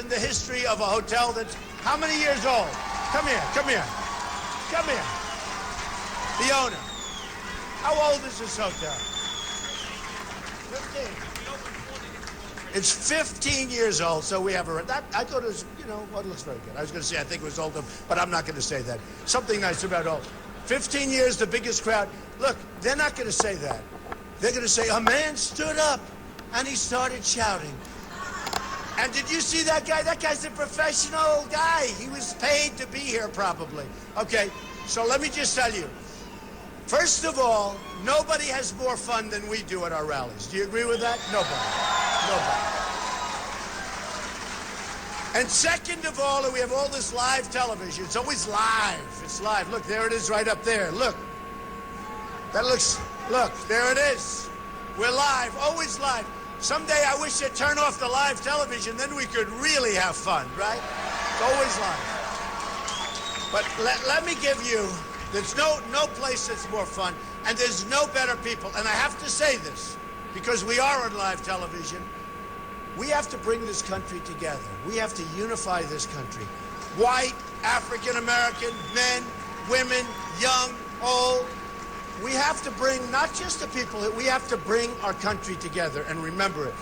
in the history of a hotel that's how many years old? Come here, come here, come here. The owner. How old is this hotel? 15. It's 15 years old, so we have a... I thought it was, you know, well, it looks very good. I was going to say I think it was older, but I'm not going to say that. Something nice about old. 15 years, the biggest crowd. Look, they're not going to say that. They're going to say, a man stood up and he started shouting. And did you see that guy? That guy's a professional guy. He was paid to be here, probably. Okay, so let me just tell you. First of all, nobody has more fun than we do at our rallies. Do you agree with that? Nobody. Nobody. And second of all, we have all this live television. It's always live. It's live. Look, there it is right up there. Look. That looks... Look, there it is. We're live. Always live. Someday I wish you'd turn off the live television, then we could really have fun, right? It's always live. But let me give you... There's no place that's more fun, and there's no better people. And I have to say this, because we are on live television. We have to bring this country together. We have to unify this country. White, African-American, men, women, young, old. We have to bring not just the people, we have to bring our country together and remember it.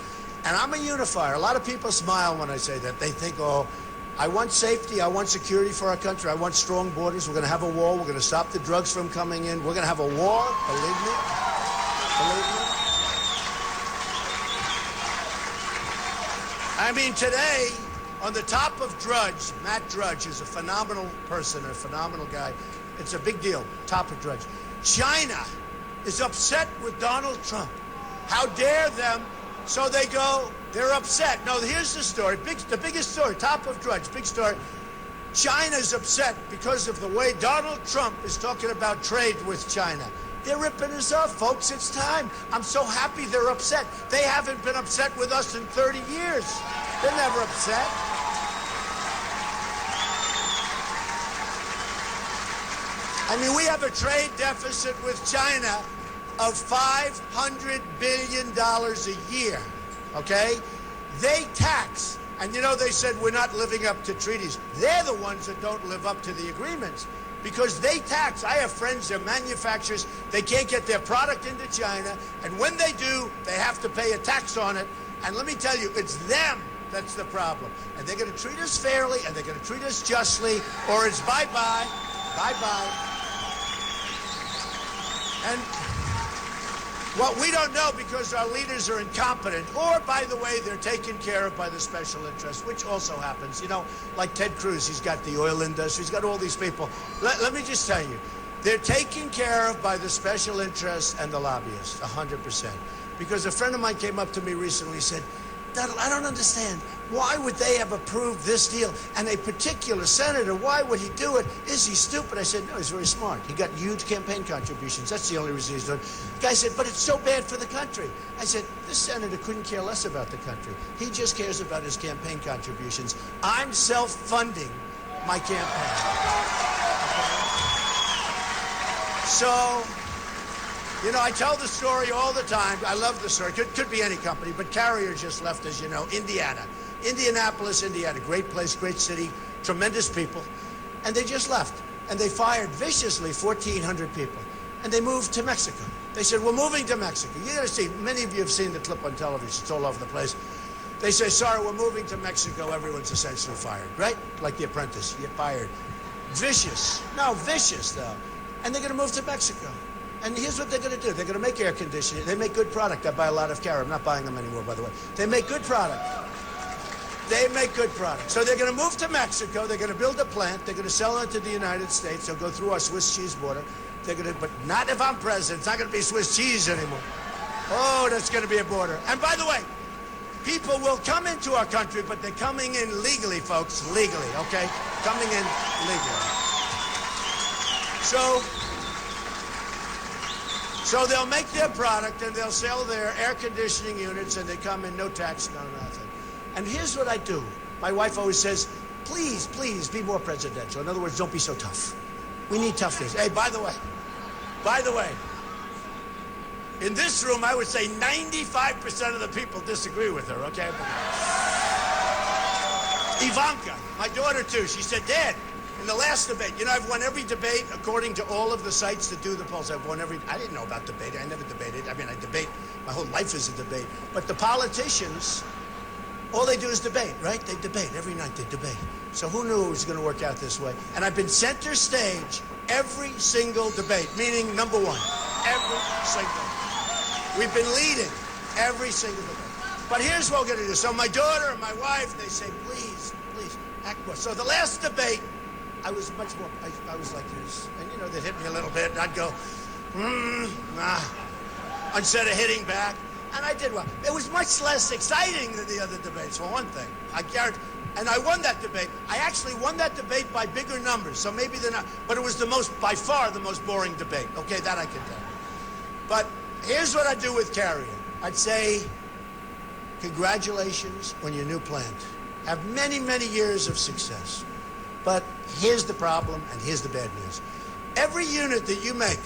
And I'm a unifier. A lot of people smile when I say that. They think, oh, I want safety, I want security for our country, I want strong borders, we're going to have a wall, we're going to stop the drugs from coming in, we're going to have a war, believe me. Believe me. I mean, today, on the top of Drudge, Matt Drudge is a phenomenal person, a phenomenal guy. It's a big deal, top of Drudge. China is upset with Donald Trump. How dare them? So they go, they're upset. No, here's the story, the biggest story, top of Drudge, big story. China's upset because of the way Donald Trump is talking about trade with China. They're ripping us off, folks. It's time. I'm so happy they're upset. They haven't been upset with us in 30 years. They're never upset. I mean, we have a trade deficit with China of $500 billion a year, okay? They tax, and you know, they said we're not living up to treaties. They're the ones that don't live up to the agreements because they tax. I have friends, they're manufacturers, they can't get their product into China, and when they do, they have to pay a tax on it. And let me tell you, it's them that's the problem. And they're gonna treat us fairly, and they're gonna treat us justly, or it's bye-bye, bye-bye. And what we don't know because our leaders are incompetent, or, by the way, they're taken care of by the special interests, which also happens. You know, like Ted Cruz, he's got the oil industry, he's got all these people. Let me just tell you, they're taken care of by the special interests and the lobbyists, 100%. Because a friend of mine came up to me recently and said, Donald, I don't understand. Why would they have approved this deal? And a particular senator, why would he do it? Is he stupid? I said, no, he's very smart. He got huge campaign contributions. That's the only reason he's doing it. The guy said, but it's so bad for the country. I said, this senator couldn't care less about the country. He just cares about his campaign contributions. I'm self-funding my campaign. Okay? So, you know, I tell the story all the time. I love the story. Could be any company, but Carrier just left, as you know, Indiana. Indianapolis, Indiana. Great place, great city, tremendous people. And they just left. And they fired viciously 1,400 people. And they moved to Mexico. They said, we're moving to Mexico. You gotta see, many of you have seen the clip on television. It's all over the place. They say, sorry, we're moving to Mexico. Everyone's essentially fired, right? Like The Apprentice, you get fired. Vicious. No, vicious, though. And they're gonna move to Mexico. And here's what they're going to do. They're going to make air conditioning. They make good product. I buy a lot of Carrier. I'm not buying them anymore, by the way. They make good product. They make good product. So they're going to move to Mexico. They're going to build a plant. They're going to sell it to the United States. They'll go through our Swiss cheese border. They're going to, but not if I'm president. It's not going to be Swiss cheese anymore. Oh, that's going to be a border. And by the way, people will come into our country, but they're coming in legally, folks. Legally, okay? Coming in legally. So they'll make their product and they'll sell their air conditioning units and they come in, no tax, no nothing. And here's what I do. My wife always says, please, please be more presidential. In other words, don't be so tough. We need toughness. Hey, by the way, in this room, I would say 95% of the people disagree with her, okay? Ivanka, my daughter too, she said, Dad, in the last debate, you know, I've won every debate according to all of the sites that do the polls. I've won every, I didn't know about debate. I never debated. I mean, I debate, my whole life is a debate. But the politicians, all they do is debate, right? They debate. Every night they debate. So who knew it was going to work out this way? And I've been center stage every single debate, meaning number one, every single. We've been leading every single debate. But here's what we're going to do. So my daughter and my wife, they say, please, please, act more. So the last debate, I was much more, I was like this. And, you know, they'd hit me a little bit, and I'd go, instead of hitting back. And I did well. It was much less exciting than the other debates, for one thing. I guarantee. And I won that debate. I actually won that debate by bigger numbers, so maybe they're not. But it was the most, by far, the most boring debate. Okay, that I can tell you. But here's what I do with Carrier. I'd say, congratulations on your new plant. Have many, many years of success. But here's the problem, and here's the bad news. Every unit that you make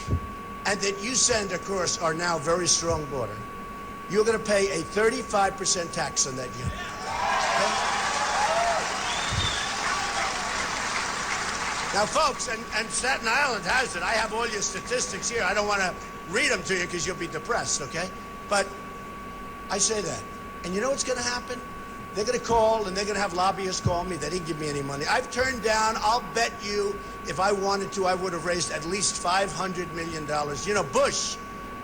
and that you send across our now very strong border, you're going to pay a 35% tax on that unit. Okay? Now, folks, and Staten Island has it. I have all your statistics here. I don't want to read them to you because you'll be depressed, okay? But I say that. And you know what's going to happen? They're going to call, and they're going to have lobbyists call me. They didn't give me any money. I've turned down, I'll bet you, if I wanted to, I would have raised at least $500 million. You know, Bush,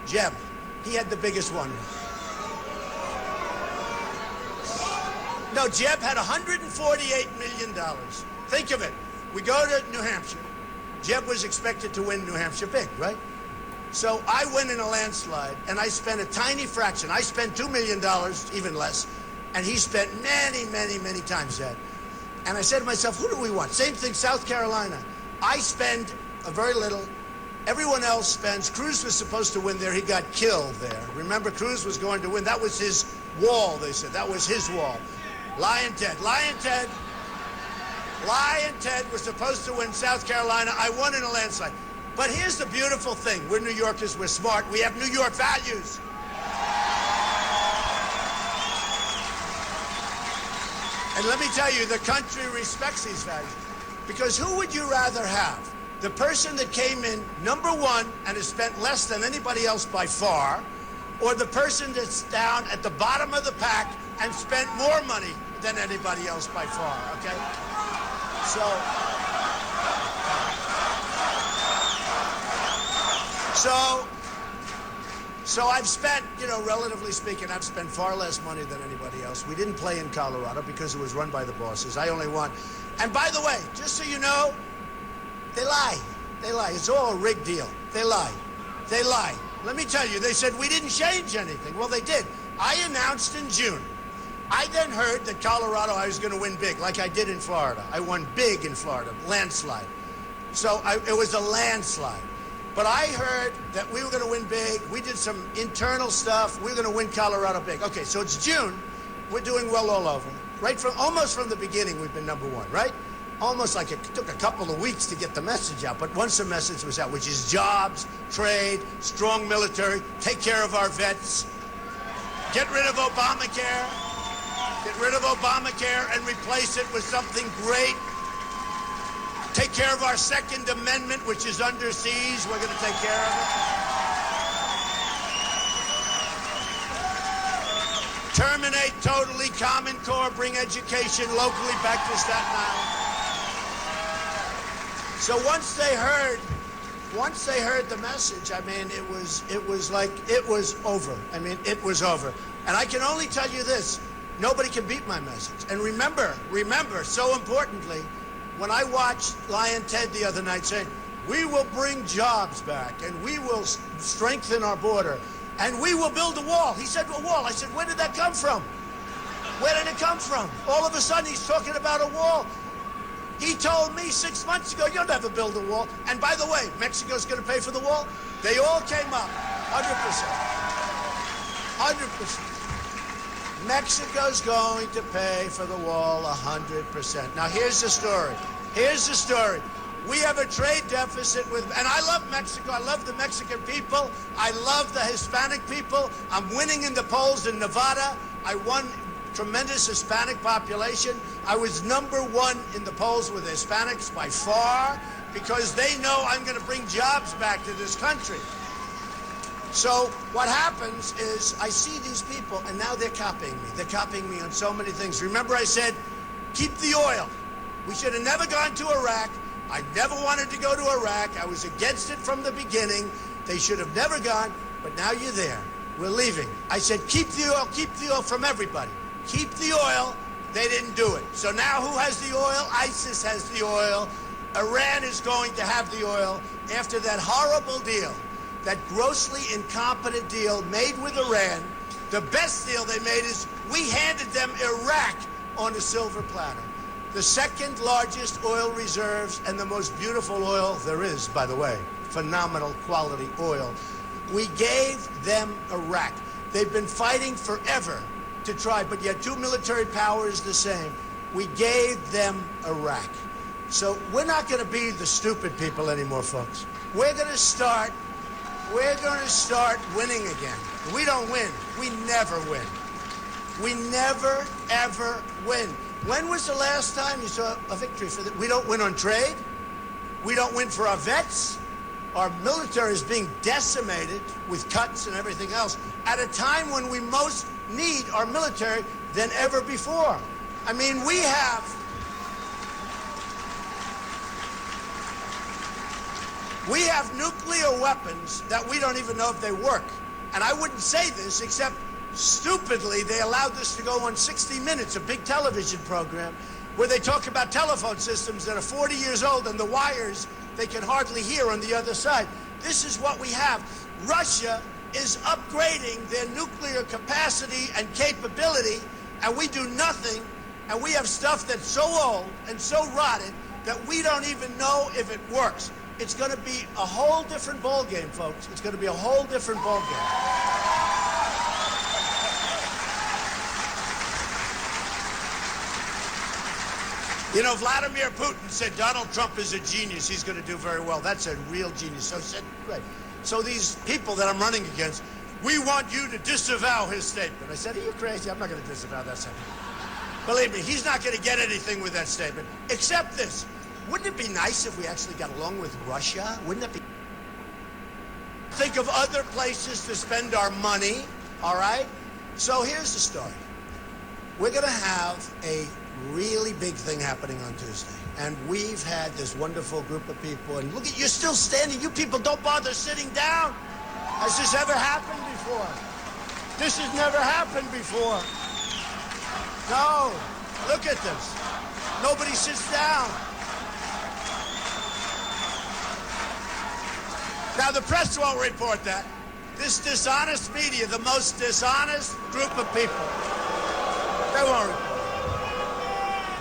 Jeb, he had the biggest one. No, Jeb had $148 million. Think of it. We go to New Hampshire. Jeb was expected to win New Hampshire big, right? So I win in a landslide, and I spent a tiny fraction. I spent $2 million, even less. And he spent many, many, many times that. And I said to myself, who do we want? Same thing, South Carolina. I spend a very little. Everyone else spends. Cruz was supposed to win there. He got killed there. Remember, Cruz was going to win. That was his wall, they said. That was his wall. Lyin' Ted. Lyin' Ted was supposed to win South Carolina. I won in a landslide. But here's the beautiful thing. We're New Yorkers. We're smart. We have New York values. And let me tell you, the country respects these values. Because who would you rather have? The person that came in number one and has spent less than anybody else by far, or the person that's down at the bottom of the pack and spent more money than anybody else by far, okay? So I've spent, you know, relatively speaking, I've spent far less money than anybody else. We didn't play in Colorado because it was run by the bosses. I only won. And by the way, just so you know, they lie. They lie. It's all a rigged deal. They lie. They lie. Let me tell you, they said we didn't change anything. Well, they did. I announced in June. I then heard that Colorado, I was going to win big, like I did in Florida. I won big in Florida, landslide. So it was a landslide. But I heard that we were going to win big. We did some internal stuff. We were going to win Colorado big. Okay, so it's June. We're doing well all over. Right from almost from the beginning, we've been number one, right? Almost like it took a couple of weeks to get the message out. But once the message was out, which is jobs, trade, strong military, take care of our vets, get rid of Obamacare, and replace it with something great. Take care of our Second Amendment, which is under siege. We're going to take care of it. Terminate totally Common Core, bring education locally back to Staten Island. So once they heard the message, I mean, it was over. I mean, it was over. And I can only tell you this, nobody can beat my message. And remember, so importantly, when I watched Lyin' Ted the other night saying, we will bring jobs back, and we will strengthen our border, and we will build a wall. He said, a wall. I said, where did that come from? Where did it come from? All of a sudden, he's talking about a wall. He told me 6 months ago, you'll never build a wall. And by the way, Mexico's going to pay for the wall. They all came up, 100%. 100%. Mexico's going to pay for the wall 100%. Now, here's the story. Here's the story. We have a trade deficit with, and I love Mexico. I love the Mexican people. I love the Hispanic people. I'm winning in the polls in Nevada. I won tremendous Hispanic population. I was #1 in the polls with Hispanics by far because they know I'm going to bring jobs back to this country. So what happens is I see these people, and now they're copying me. They're copying me on so many things. Remember I said, keep the oil. We should have never gone to Iraq. I never wanted to go to Iraq. I was against it from the beginning. They should have never gone, but now you're there. We're leaving. I said, keep the oil from everybody. Keep the oil. They didn't do it. So now who has the oil? ISIS has the oil. Iran is going to have the oil after that horrible deal. That grossly incompetent deal made with Iran. The best deal they made is we handed them Iraq on a silver platter. The second largest oil reserves and the most beautiful oil there is, by the way. Phenomenal quality oil. We gave them Iraq. They've been fighting forever to try, but yet two military powers the same. We gave them Iraq. So we're not going to be the stupid people anymore, folks. We're going to start winning again. We don't win. We never win. We never, ever win. When was the last time you saw a victory for that? We don't win on trade. We don't win for our vets. Our military is being decimated with cuts and everything else at a time when we most need our military than ever before. I mean, we have nuclear weapons that we don't even know if they work. And I wouldn't say this except stupidly they allowed this to go on 60 Minutes, a big television program, where they talk about telephone systems that are 40 years old and the wires they can hardly hear on the other side. This is what we have. Russia is upgrading their nuclear capacity and capability, and we do nothing, and we have stuff that's so old and so rotted that we don't even know if it works. It's going to be a whole different ballgame, folks. It's going to be a whole different ballgame. You know, Vladimir Putin said Donald Trump is a genius. He's going to do very well. That's a real genius. So he said, great. So these people that I'm running against, we want you to disavow his statement. I said, are you crazy? I'm not going to disavow that statement. Believe me, he's not going to get anything with that statement, except this. Wouldn't it be nice if we actually got along with Russia? Wouldn't it be? Think of other places to spend our money, all right? So here's the story. We're going to have a really big thing happening on Tuesday. And we've had this wonderful group of people. And look at, you're still standing. You people don't bother sitting down. Has this ever happened before? This has never happened before. No. Look at this. Nobody sits down. Now, the press won't report that. This dishonest media, the most dishonest group of people, they won't report it.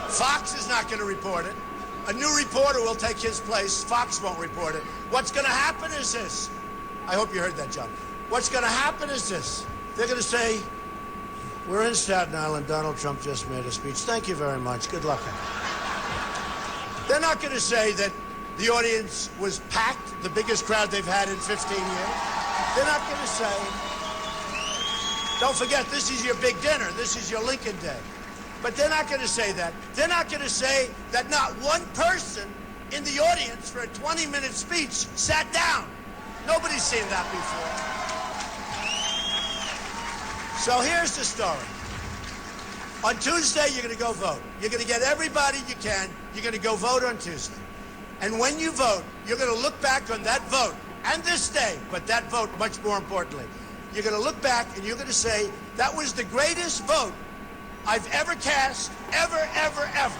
Fox is not going to report it. A new reporter will take his place. Fox won't report it. What's going to happen is this. I hope you heard that, John. What's going to happen is this. They're going to say, we're in Staten Island. Donald Trump just made a speech. Thank you very much. Good luck. They're not going to say that the audience was packed, the biggest crowd they've had in 15 years. They're not going to say, don't forget, this is your big dinner. This is your Lincoln Day. But they're not going to say that. They're not going to say that not one person in the audience for a 20-minute speech sat down. Nobody's seen that before. So here's the story. On Tuesday, you're going to go vote. You're going to get everybody you can. You're going to go vote on Tuesday. And when you vote, you're going to look back on that vote and this day, but that vote much more importantly. You're going to look back and you're going to say, that was the greatest vote I've ever cast, ever, ever, ever.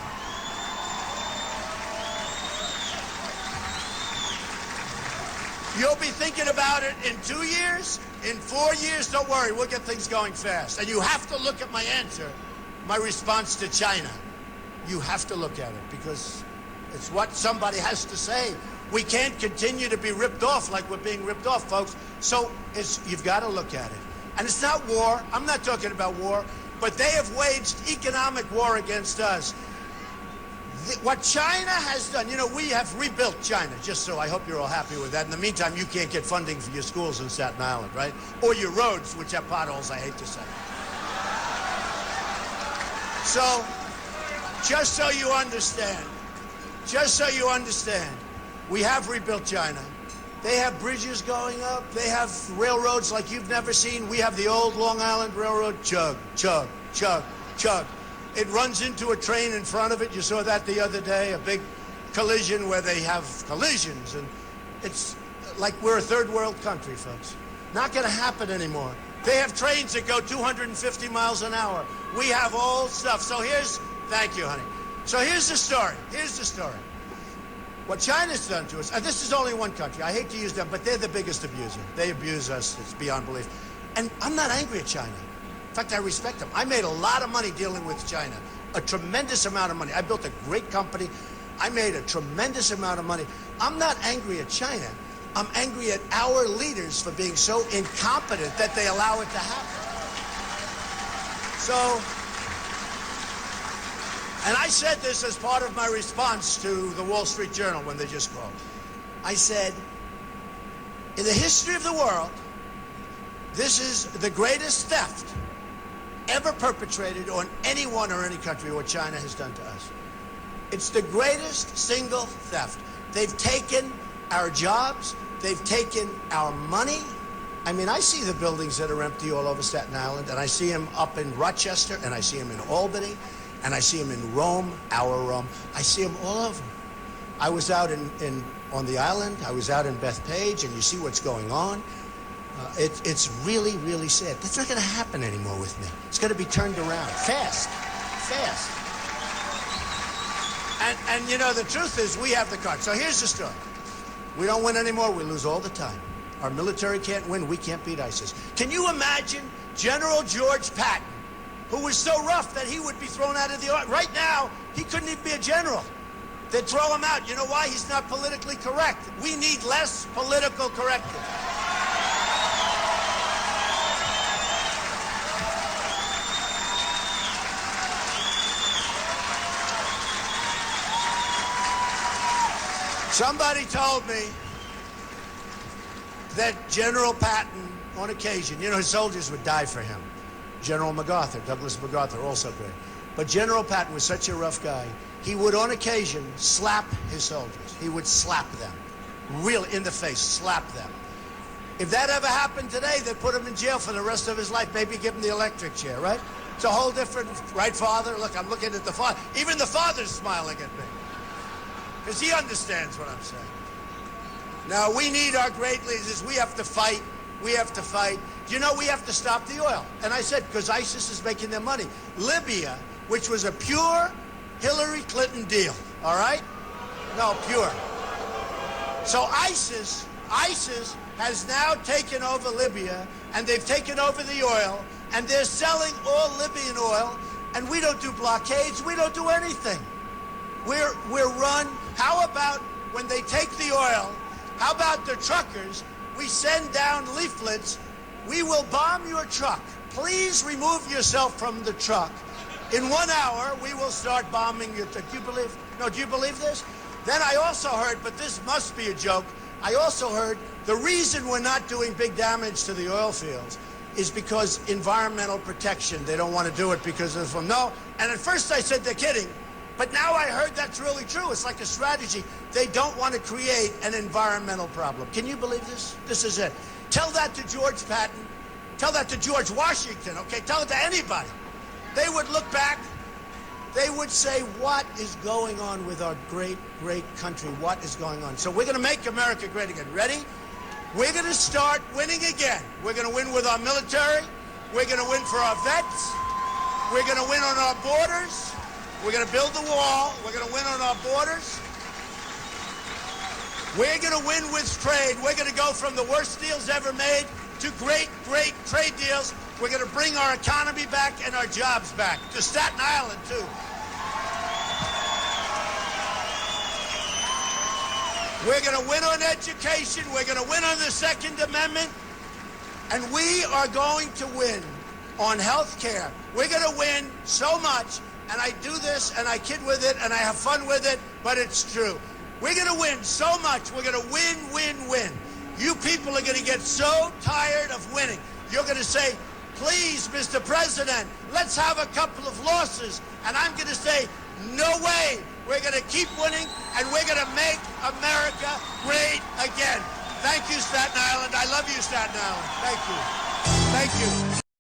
You'll be thinking about it in 2 years, in 4 years. Don't worry, we'll get things going fast. And you have to look at my answer, my response to China. You have to look at it because it's what somebody has to say. We can't continue to be ripped off like we're being ripped off, folks. So you've got to look at it. And it's not war. I'm not talking about war. But they have waged economic war against us. What China has done, you know, we have rebuilt China, just so I hope you're all happy with that. In the meantime, you can't get funding for your schools in Staten Island, right? Or your roads, which have potholes, I hate to say. So, just so you understand, we have rebuilt China. They have bridges going up. They have railroads like you've never seen. We have the old Long Island Railroad. Chug, chug, chug, chug. It runs into a train in front of it. You saw that the other day, a big collision where they have collisions. And it's like we're a third world country, folks. Not going to happen anymore. They have trains that go 250 miles an hour. We have all stuff. So thank you, honey. So here's the story. What China's done to us, and this is only one country. I hate to use them, but they're the biggest abuser. They abuse us. It's beyond belief. And I'm not angry at China. In fact, I respect them. I made a lot of money dealing with China, a tremendous amount of money. I built a great company. I made a tremendous amount of money. I'm not angry at China. I'm angry at our leaders for being so incompetent that they allow it to happen. So, and I said this as part of my response to the Wall Street Journal when they just called. I said, in the history of the world, this is the greatest theft ever perpetrated on anyone or any country, what China has done to us. It's the greatest single theft. They've taken our jobs. They've taken our money. I mean, I see the buildings that are empty all over Staten Island, and I see them up in Rochester, and I see them in Albany, and I see them in Rome, our Rome. I see them all over. I was out on the island. I was out in Bethpage, and you see what's going on. It's really, really sad. That's not going to happen anymore with me. It's going to be turned around fast. And you know, the truth is we have the card. So here's the story. We don't win anymore. We lose all the time. Our military can't win. We can't beat ISIS. Can you imagine General George Patton, who was so rough that he would be thrown out of the army? Right now, he couldn't even be a general. They'd throw him out. You know why? He's not politically correct. We need less political correctness. Somebody told me that General Patton, on occasion, you know, his soldiers would die for him. General MacArthur, Douglas MacArthur, also great. But General Patton was such a rough guy, he would, on occasion, slap his soldiers. He would slap them, really in the face, slap them. If that ever happened today, they'd put him in jail for the rest of his life, maybe give him the electric chair, right? It's a whole different, right, Father? Look, I'm looking at the father. Even the father's smiling at me, because he understands what I'm saying. Now, we need our great leaders. We have to fight. We have to fight. You know, we have to stop the oil. And I said, because ISIS is making their money. Libya, which was a pure Hillary Clinton deal, all right? No, pure. So ISIS has now taken over Libya, and they've taken over the oil, and they're selling all Libyan oil, and we don't do blockades. We don't do anything. We're run. How about when they take the oil, how about the truckers? We send down leaflets. We will bomb your truck. Please remove yourself from the truck. In 1 hour, we will start bombing your truck. Do you believe this? Then I also heard, but this must be a joke, I also heard the reason we're not doing big damage to the oil fields is because environmental protection. They don't want to do it because of them. No, and at first I said they're kidding. But now I heard that's really true. It's like a strategy. They don't want to create an environmental problem. Can you believe this? This is it. Tell that to George Patton. Tell that to George Washington, okay? Tell it to anybody. They would look back. They would say, what is going on with our great, great country? What is going on? So we're going to make America great again. Ready? We're going to start winning again. We're going to win with our military. We're going to win for our vets. We're going to win on our borders. We're going to build the wall. We're going to win on our borders. We're going to win with trade. We're going to go from the worst deals ever made to great, great trade deals. We're going to bring our economy back and our jobs back. To Staten Island, too. We're going to win on education. We're going to win on the Second Amendment. And we are going to win on health care. We're going to win so much. And I do this, and I kid with it, and I have fun with it, but it's true. We're going to win so much. We're going to win, win, win. You people are going to get so tired of winning. You're going to say, please, Mr. President, let's have a couple of losses. And I'm going to say, no way. We're going to keep winning, and we're going to make America great again. Thank you, Staten Island. I love you, Staten Island. Thank you. Thank you.